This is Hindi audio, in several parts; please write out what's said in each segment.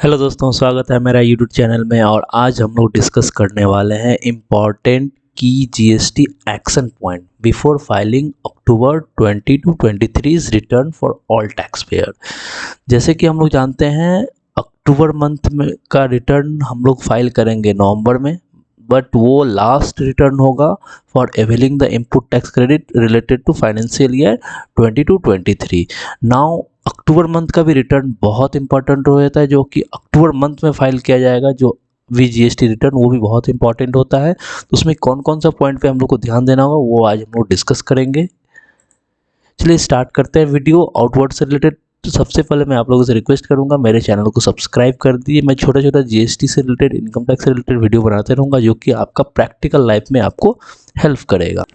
हेलो दोस्तों, स्वागत है मेरा यूट्यूब चैनल में। और आज हम लोग डिस्कस करने वाले हैं इम्पॉर्टेंट की GST action point before filing October 20 to 23 return for all tax payer. जैसे कि हम लोग जानते हैं अक्टूबर मंथ में का रिटर्न हम लोग फाइल करेंगे नवंबर में, बट वो लास्ट रिटर्न होगा for availing the input tax credit related to financial year 20 to 23। Now October month का भी रिटर्न बहुत इंपॉर्टेंट हो जाता है, जो कि अक्टूबर मंथ में फाइल किया जाएगा। जो वीजीएसटी रिटर्न वो भी बहुत इंपॉर्टेंट होता है। तो उसमें कौन कौन सा पॉइंट पे हम लोग को ध्यान देना होगा वो आज हम लोग डिस्कस करेंगे। चलिए स्टार्ट करते हैं वीडियो आउटवर्ड से रिलेटेड। तो सबसे पहले मैं आप लोगों से रिक्वेस्ट करूंगा, मेरे चैनल को सब्सक्राइब कर दिए। मैं छोटा छोटा जीएसटी से रिलेटेड, इनकम टैक्स से रिलेटेड वीडियो बनाते रहूँगा, जो कि आपका प्रैक्टिकल लाइफ में आपको हेल्प करेगा।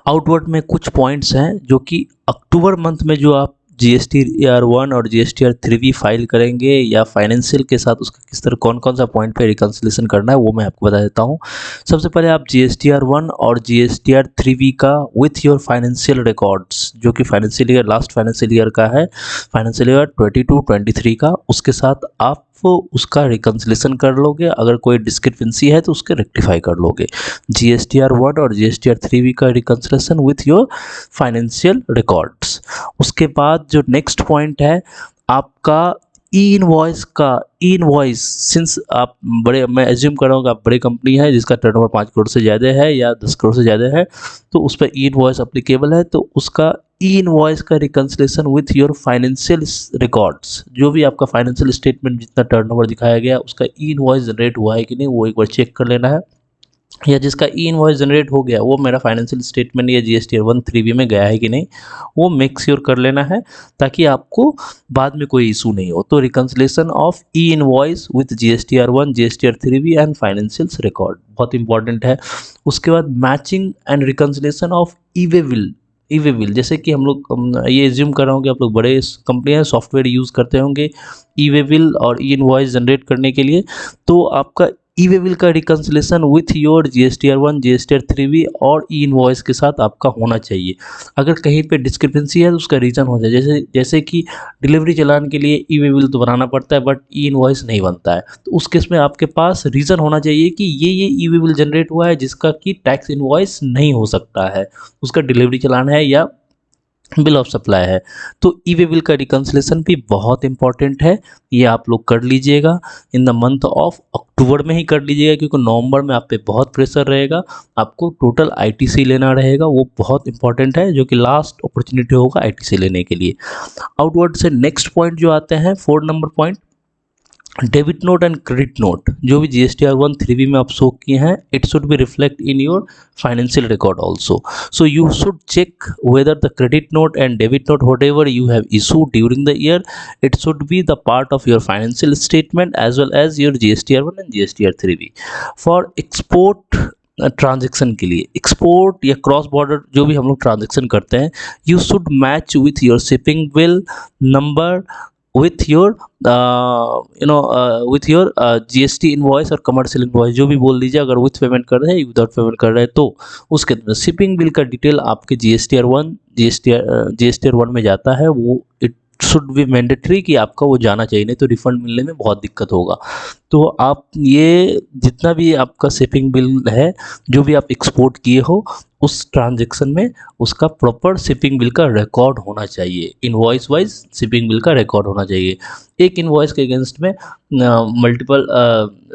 आउटवर्ड में कुछ पॉइंट्स हैं जो कि अक्टूबर मंथ में जो आप GSTR 1 और GSTR 3 फाइल करेंगे या फाइनेंशियल के साथ उसका किस तरह कौन कौन सा पॉइंट पे रिकन्सिलेशन करना है वो मैं आपको बता देता हूँ। सबसे पहले आप GSTR 1 और GSTR 3 का विथ योर फाइनेंशियल रिकॉर्ड्स, जो कि financial year last financial year का है, फाइनेंशियल ईयर 22-23 का, उसके साथ आप उसका रिकन्सिलेशन कर लोगे। अगर कोई डिस्क्रिपेंसी है तो उसके रेक्टिफाई कर लोगे। GSTR 1 और GSTR 3 का reconciliation with your financial records. उसके बाद जो नेक्स्ट पॉइंट है आपका ई इनवॉइस सिंस आप बड़े, मैं एज्यूम कर रहा हूँ कि आप बड़ी कंपनी है जिसका टर्नओवर 5 करोड़ से ज़्यादा है या 10 करोड़ से ज़्यादा है, तो उस पर ई इनवॉइस अप्लीकेबल है। तो उसका ई इनवॉइस का reconciliation with your financial records, जो भी आपका फाइनेंशियल स्टेटमेंट जितना टर्नओवर दिखाया गया उसका ई इनवॉइस जनरेट हुआ है कि नहीं वो एक बार चेक कर लेना है। या जिसका ई इनवॉइस जनरेट हो गया वो मेरा फाइनेंशियल स्टेटमेंट या GSTR 1 3 में गया है कि नहीं, वो मेक श्योर कर लेना है ताकि आपको बाद में कोई इशू नहीं हो। तो reconciliation of E invoice with GSTR 1, GSTR 3 and financial record बहुत इंपॉर्टेंट है। उसके बाद matching and reconciliation of E way bill, जैसे कि हम लोग ये एज्यूम कर रहा हूँ कि आप लोग बड़े कंपनी है, सॉफ्टवेयर यूज़ करते होंगे ई वे बिल और ई इनवॉइस जनरेट करने के लिए। तो आपका ई वे बिल का reconciliation with your GSTR 1, GSTR 3 और ई इनवॉइस के साथ आपका होना चाहिए। अगर कहीं पे डिस्क्रिपेंसी है तो उसका रीज़न हो जाए, जैसे कि डिलीवरी चालान के लिए ई वे बिल तो बनाना पड़ता है बट ई इनवॉइस नहीं बनता है, तो उस केस में आपके पास रीज़न होना चाहिए कि ये ई वे बिल जनरेट हुआ है जिसका कि टैक्स इनवॉइस नहीं हो सकता है, उसका डिलीवरी चालान है या बिल ऑफ सप्लाई है। तो ई वे बिल का रिकन्सिलेशन भी बहुत इंपॉर्टेंट है, ये आप लोग कर लीजिएगा in the month of October में ही कर लीजिएगा, क्योंकि नवंबर में आप पे बहुत प्रेशर रहेगा, आपको टोटल ITC लेना रहेगा, वो बहुत इंपॉर्टेंट है, जो कि लास्ट अपॉर्चुनिटी होगा ITC लेने के लिए। आउटवर्ड से नेक्स्ट पॉइंट जो आते हैं 4 number point, debit note and credit note, जो भी GSTR 1 3 में आप शो किए हैं, it should be reflect in your financial record also. So you should check whether the credit note and debit note whatever you have issued during the year, it should be the part of your financial statement as well as your GSTR 1 and GSTR 3 for export transaction के लिए। एक्सपोर्ट या क्रॉस बॉर्डर जो भी हम लोग ट्रांजेक्शन करते हैं, you should match with your shipping bill number with your with your GST invoice और कमर्शियल इनवॉइस, जो भी बोल दीजिए। अगर विथ पेमेंट कर रहे हैं, विदाउट पेमेंट कर रहे हैं, तो उसके अंदर शिपिंग बिल का डिटेल आपके GSTR 1 में जाता है, वो इट शुड बी मैंडेटरी कि आपका वो जाना चाहिए, नहीं तो रिफंड मिलने में बहुत दिक्कत होगा। तो आप ये जितना भी आपका शिपिंग बिल है, जो भी आप एक्सपोर्ट किए हो, उस ट्रांजैक्शन में उसका प्रॉपर शिपिंग बिल का रिकॉर्ड होना चाहिए, इनवॉइस वाइज शिपिंग बिल का रिकॉर्ड होना चाहिए। एक इनवॉइस के अगेंस्ट में मल्टीपल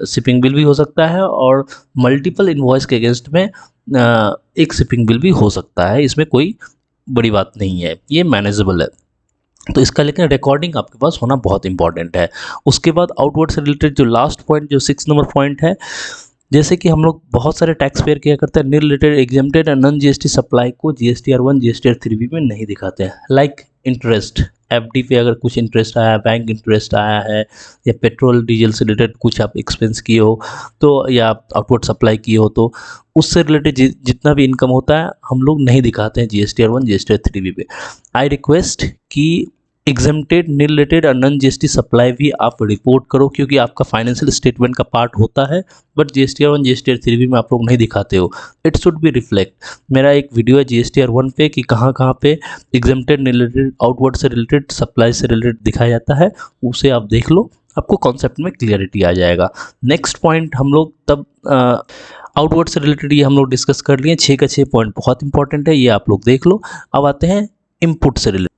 शिपिंग बिल भी हो सकता है और मल्टीपल इनवॉइस के अगेंस्ट में एक शिपिंग बिल भी हो सकता है, इसमें कोई बड़ी बात नहीं है, ये मैनेजेबल है। तो इसका लेकिन रिकॉर्डिंग आपके पास होना बहुत इंपॉर्टेंट है। उसके बाद आउटवर्ड से रिलेटेड जो लास्ट पॉइंट, जो 6 नंबर पॉइंट है, जैसे कि हम लोग बहुत सारे टैक्स पेयर क्या करते हैं, nil related exempted and non GST supply को GSTR 1, GSTR 3 में नहीं दिखाते हैं। लाइक इंटरेस्ट, FD पे अगर कुछ इंटरेस्ट आया है, बैंक इंटरेस्ट आया है, या पेट्रोल डीजल से रिलेटेड कुछ आप एक्सपेंस किए हो तो, या आउटवर्ड सप्लाई किए हो, तो उससे रिलेटेड जितना भी इनकम होता है हम लोग नहीं दिखाते हैं GSTR 1, GSTR 3 पे। आई रिक्वेस्ट कि एग्जेम्प्टेड, नील रिलेटेड और नॉन GST सप्लाई भी आप रिपोर्ट करो, क्योंकि आपका फाइनेंशियल स्टेटमेंट का पार्ट होता है, बट GSTR 1, GSTR 3 में आप लोग नहीं दिखाते हो। It should be reflect. मेरा एक वीडियो है GSTR 1 पे कि कहाँ कहाँ पे एग्जेम्प्टेड, नील रिलेटेड, आउटवर्ड से रिलेटेड, सप्लाई से रिलेटेड दिखाया जाता है, उसे आप देख लो, आपको कॉन्सेप्ट में क्लियरिटी आ जाएगा। नेक्स्ट पॉइंट हम लोग तब आउटवर्ड से रिलेटेड ये हम लोग डिस्कस कर लिए। 6 का 6 पॉइंट बहुत इंपॉर्टेंट है, ये आप लोग देख लो। अब आते हैं इनपुट से रिलेटेड।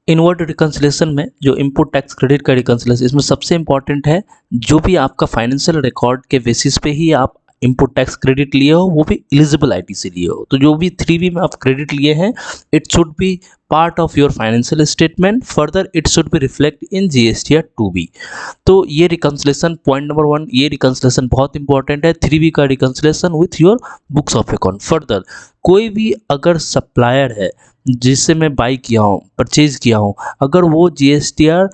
इनवर्ड रिकंसिलेशन में जो इनपुट टैक्स क्रेडिट का रिकंसिलेशन, इसमें सबसे इंपॉर्टेंट है जो भी आपका फाइनेंशियल रिकॉर्ड के बेसिस पे ही आप इनपुट टैक्स क्रेडिट लिए हो, वो भी एलिजिबल आईटी से लिए हो। तो जो भी 3B में आप क्रेडिट लिए हैं, it should B part of your financial statement, further it should be reflect in GSTR 2B। तो ये रिकंसिलेशन पॉइंट नंबर 1, ये रिकंसिलेशन बहुत इंपॉर्टेंट है, 3B का reconciliation with your books of account. Further कोई भी अगर सप्लायर है जिससे मैं बाई किया हूँ, परचेज किया हूँ, अगर वो GSTR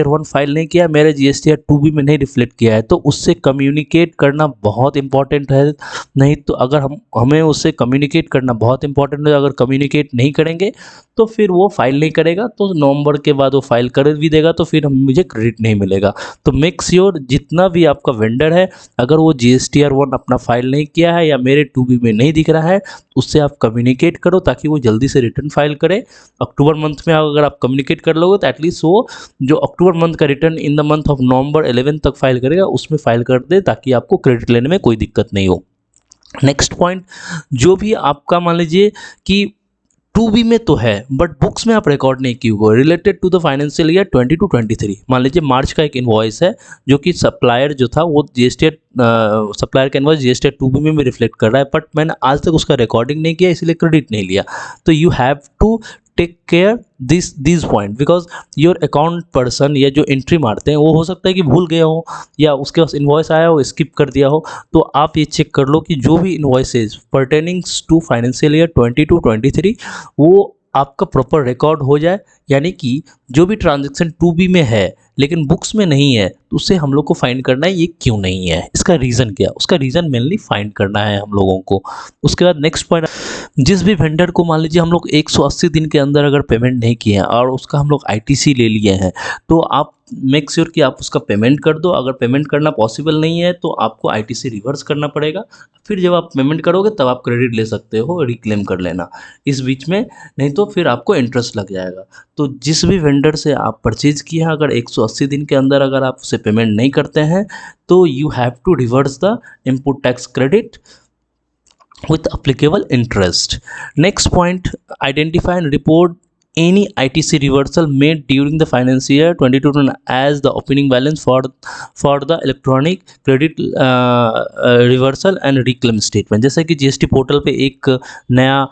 1 फाइल नहीं किया, मेरे GSTR 2B में नहीं रिफ्लेक्ट किया है, तो उससे कम्युनिकेट करना बहुत इंपॉर्टेंट है। नहीं तो अगर हमें उससे कम्युनिकेट करना बहुत इंपॉर्टेंट है, अगर कम्युनिकेट नहीं करेंगे तो फिर वो फाइल नहीं करेगा, तो नवंबर के बाद वो फाइल कर भी देगा तो फिर मुझे क्रेडिट नहीं मिलेगा। तो मेक श्योर जितना भी आपका वेंडर है, अगर वो GSTR 1 अपना फाइल नहीं किया है या मेरे 2B में नहीं दिख रहा है, उससे आप कम्युनिकेट करो ताकि वो जल्दी से रिटर्न फाइल करे। अक्टूबर मंथ में अगर आप कम्युनिकेट कर लोगे तो एटलीस्ट वो जो अक्टूबर मंथ का return in the month of November 11 तक फाइल करेगा, उसमें फाइल कर दे ताकि आपको क्रेडिट लेने में कोई दिक्कत नहीं हो। नेक्स्ट पॉइंट, जो भी आपका मान लीजिए कि 2B में तो है बट बुक्स में आप रिकॉर्ड नहीं किए हुए, related to the financial year 2022-23, मान लीजिए मार्च का एक इनवॉइस है जो कि सप्लायर जो था वो GSTR सप्लायर का इनवॉइस GSTR 2B में भी रिफ्लेक्ट कर रहा है, बट मैंने आज तक उसका रिकॉर्डिंग नहीं किया इसलिए क्रेडिट नहीं लिया। तो you have to take care this point, because your account person या जो एंट्री मारते हैं वो हो सकता है कि भूल गए हो या उसके पास इनवॉइस आया हो स्किप कर दिया हो। तो आप ये चेक कर लो कि जो भी इनवॉइसेज पर्टेनिंग्स टू फाइनेंशियल ईयर 22-23 वो आपका प्रॉपर रिकॉर्ड हो जाए, यानी कि जो भी ट्रांजैक्शन 2B में है लेकिन बुक्स में नहीं है तो उससे हम लोग को फाइंड करना है ये क्यों नहीं है, इसका रीज़न क्या, उसका रीज़न मेनली फाइंड करना है हम लोगों को। उसके बाद नेक्स्ट पॉइंट, जिस भी वेंडर को मान लीजिए हम लोग 180 दिन के अंदर अगर पेमेंट नहीं किए हैं और उसका हम लोग ITC ले लिए हैं, तो आप मेक श्योर कि आप उसका पेमेंट कर दो। अगर पेमेंट करना पॉसिबल नहीं है तो आपको ITC रिवर्स करना पड़ेगा, फिर जब आप पेमेंट करोगे तब आप क्रेडिट ले सकते हो, रिक्लेम कर लेना इस बीच में, नहीं तो फिर आपको इंटरेस्ट लग जाएगा। तो जिस भी वेंडर से आप परचेज किया है, अगर 180 दिन के अंदर अगर आप उसे पेमेंट नहीं करते हैं तो you have to reverse the input tax credit with applicable interest. Next point, identify and report any ITC reversal made during the financial year 22 as the opening balance for the electronic credit reversal and reclaim statement। जैसे कि GST पोर्टल पे एक नया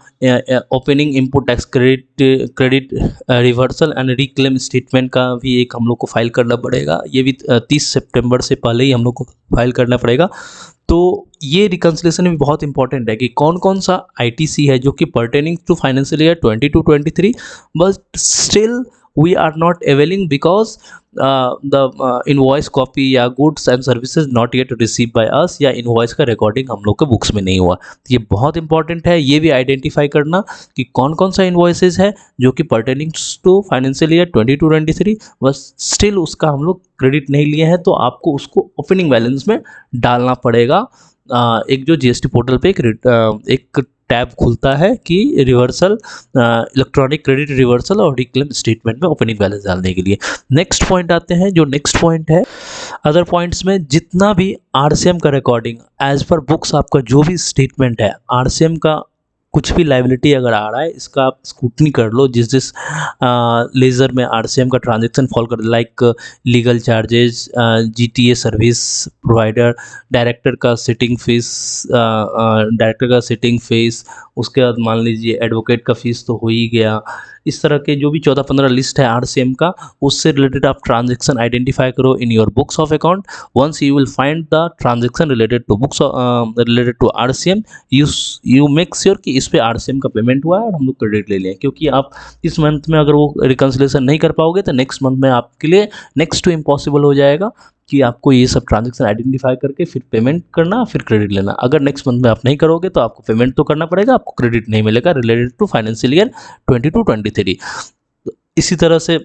opening input tax credit reversal and reclaim statement का भी एक हम लोग को फाइल करना पड़ेगा। ये भी 30 सितंबर से पहले ही हम लोग को फाइल करना पड़ेगा। तो ये रिकंसिलेशन भी बहुत इंपॉर्टेंट है कि कौन कौन सा ITC है जो कि pertaining to financial year 22-23, but still we are not availing because the invoice copy या goods and services not yet receive by us, या इनवॉइस का रिकॉर्डिंग हम लोग के बुक्स में नहीं हुआ। ये बहुत इंपॉर्टेंट है, ये भी आइडेंटिफाई करना कि कौन कौन सा इनवॉइसेज है जो कि पर्टेनिंग टू फाइनेंशियल ईयर 22-23, बस स्टिल उसका हम लोग क्रेडिट नहीं लिए हैं, तो आपको उसको ओपनिंग बैलेंस में डालना पड़ेगा। एक जो GST पोर्टल पे एक टैब खुलता है कि रिवर्सल, इलेक्ट्रॉनिक क्रेडिट रिवर्सल और रिक्लेम स्टेटमेंट में ओपनिंग बैलेंस डालने के लिए। नेक्स्ट पॉइंट आते हैं, जो नेक्स्ट पॉइंट है अदर पॉइंट्स में जितना भी RCM का रिकॉर्डिंग एज पर बुक्स, आपका जो भी स्टेटमेंट है RCM का कुछ भी लाइबिलिटी अगर आ रहा है इसका आप स्क्रूटनी कर लो, जिस लेजर में RCM का ट्रांजैक्शन फॉल कर, like legal charges, GTA service provider, director का सिटिंग फीस, उसके बाद मान लीजिए एडवोकेट का फीस तो हो ही गया। इस तरह के जो भी 14-15 लिस्ट है RCM का, उससे रिलेटेड आप ट्रांजैक्शन आइडेंटिफाई करो in your books of account. Once you will find the transaction related to books related to RCM, you make sure कि इस पे RCM का पेमेंट हुआ है और हम लोग क्रेडिट ले लें, क्योंकि आप इस मंथ में अगर वो रिकंसिलेशन नहीं कर पाओगे तो नेक्स्ट मंथ में आपके लिए नेक्स्ट टू इम्पॉसिबल हो जाएगा कि आपको ये सब ट्रांजैक्शन आइडेंटिफाई करके फिर पेमेंट करना, फिर क्रेडिट लेना। अगर नेक्स्ट मंथ में आप नहीं करोगे तो आपको पेमेंट तो करना पड़ेगा, आपको क्रेडिट नहीं मिलेगा रिलेटेड टू फाइनेंशियल ईयर 22-23। इसी तरह से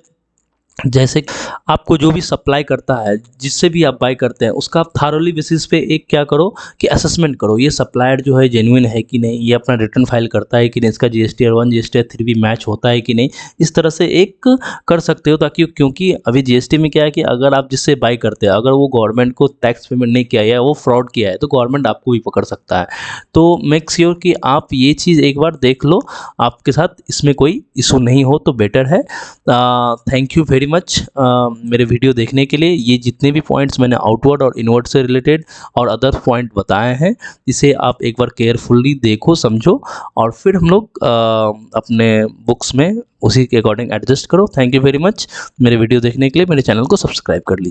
जैसे आपको जो भी सप्लाई करता है, जिससे भी आप बाय करते हैं, उसका आप थारोली बेसिस पे एक क्या करो कि असेसमेंट करो, ये सप्लायर जो है जेन्युइन है कि नहीं, ये अपना रिटर्न फाइल करता है कि नहीं, इसका जीएसटीआर 1 जीएसटीआर 3 भी मैच होता है कि नहीं। इस तरह से एक कर सकते हो, ताकि क्योंकि अभी जीएसटी में क्या है कि अगर आप जिससे बाय करते हैं, अगर वो गवर्नमेंट को टैक्स पेमेंट नहीं किया है या वो फ्रॉड किया है, तो गवर्नमेंट आपको भी पकड़ सकता है। तो मेक श्योर कि आप ये चीज़ एक बार देख लो, आपके साथ इसमें कोई इशू नहीं हो तो बेटर है। थैंक यू वेरी मच मेरे वीडियो देखने के लिए। ये जितने भी पॉइंट्स मैंने आउटवर्ड और इनवर्ड से रिलेटेड और अदर पॉइंट बताए हैं, इसे आप एक बार केयरफुली देखो, समझो, और फिर हम लोग अपने बुक्स में उसी के अकॉर्डिंग एडजस्ट करो। थैंक यू वेरी मच मेरे वीडियो देखने के लिए। मेरे चैनल को सब्सक्राइब कर लीजिए।